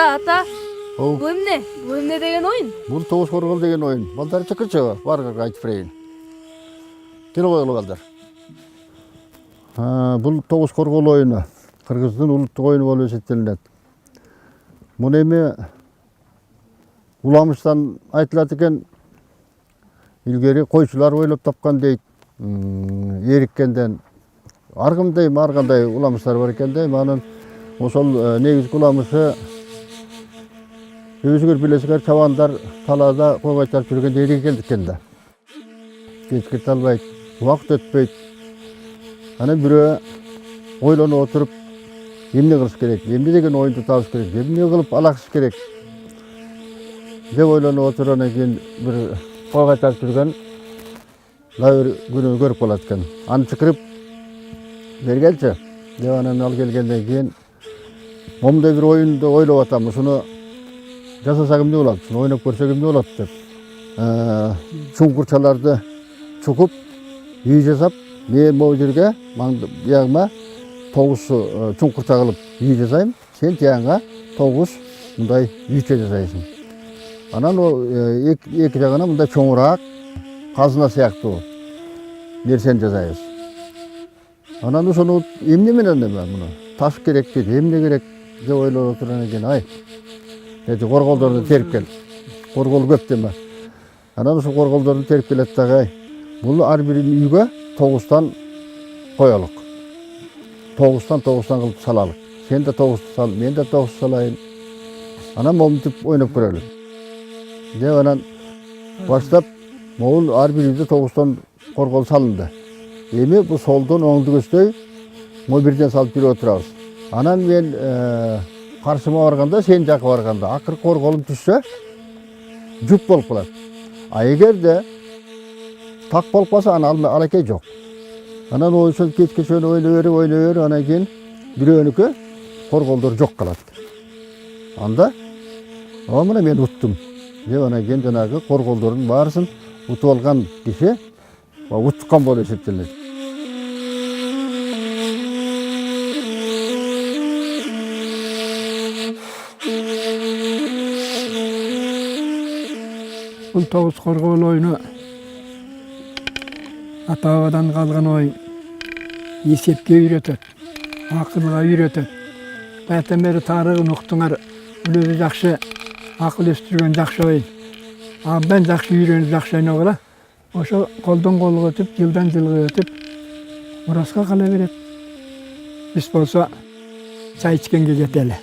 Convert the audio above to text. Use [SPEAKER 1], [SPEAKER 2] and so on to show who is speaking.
[SPEAKER 1] ата.
[SPEAKER 2] Оу.
[SPEAKER 1] Bu emne? Bu emne деген oyun?
[SPEAKER 2] Бұл тоғыз қорғал деген ойын. Балдар чықырчы барға айтып берейін. Келе қойғылы балдар. Бұл тоғыз қорғал ойыны. Қырғыздың ұлттық ойыны болып есептелінеді. Мұны еме уламыштан айтылады екен, ilgeri қойшылар ойлап тапқан дейді. Еріккенден арғымдай, марғандай уламыштар бар екен дейді. Манын осал негізгі уламышы өзгер білесігер чавандар талада қойғайтар жүргенде ерек келдіккенді. Кешкі талбайды, уақыт өтпейді. Ана бүрі ойланы отырып, емне қылыш керек, емне деген ойынды табыс керек, емне қылып алақыш керек. Деп ойланы отырғаннан кейін бір қойғайтар жүрген лайыр күні көріп қалады екен. Аны шықырып бергелші, деп ананы ал келгеннен кейін момдай бір ойынды ойлап атамын, соны жасаса кімде болады, соны ойнап көрсе кімде болады деп. Чуңқырчаларды чұқып, үй жасап, мен бұл жерге яғыма 9 чуңқырча қылып үй жасайым, сен тияңға 9 мұндай үйче жасайсың. Анан екі жағына мұндай чоңырақ, қазына сияқты нәрсені жасайыз. Анан соны емнеменен де мұны тас керек дейді, емне керек деп ойлап отырған екен, ай. Қорғалдарды теріп кел. Қорғал көп деме. Анан осы қорғалдарды теріп келеді дағы. Бұл әрбір үйге 9-тан қоялық. 9-тан қылып салалық. Сен де 9 сал, мен де 9 салайын. Анан момытып ойнап көрелік. Деп анан баштап, бұл әрбір үйде 9-тан қорғал салынды. Еме бұл солдан оңды көстей, бұл бірден салып жүре отырамыз. Анан мен қаршыма барғанда, сен жақы барғанда, ақыр қорғалым түссе, жүп болып қалады. А егер де тақ болып қалса, ана алакей жоқ. Анан ойсын кешке ойлы, анан кейін біреуінікі қорғалдар жоқ қалады. Анда, мына мен ұттым. Деп анан кейін жаңағы қорғалдардың барысын ұтып алған кеше, ұтқан болып есептеледі.
[SPEAKER 3] Бұл тоғыз қорғал ойыны ата-бабадан қалған ойын. Есепке үйретеді, ақылға үйретеді. Бәтен бері тарығын ұқтыңар, үлесі жақшы, ақыл естірген жақшы ойын. Мен жақшы үйреніп жақшы ойын оғыла. Ошо қолдан қолға өтіп, жылдан жылға өтіп, мұрасқа қала береді. Біз болса, чай ішкенге жетелі.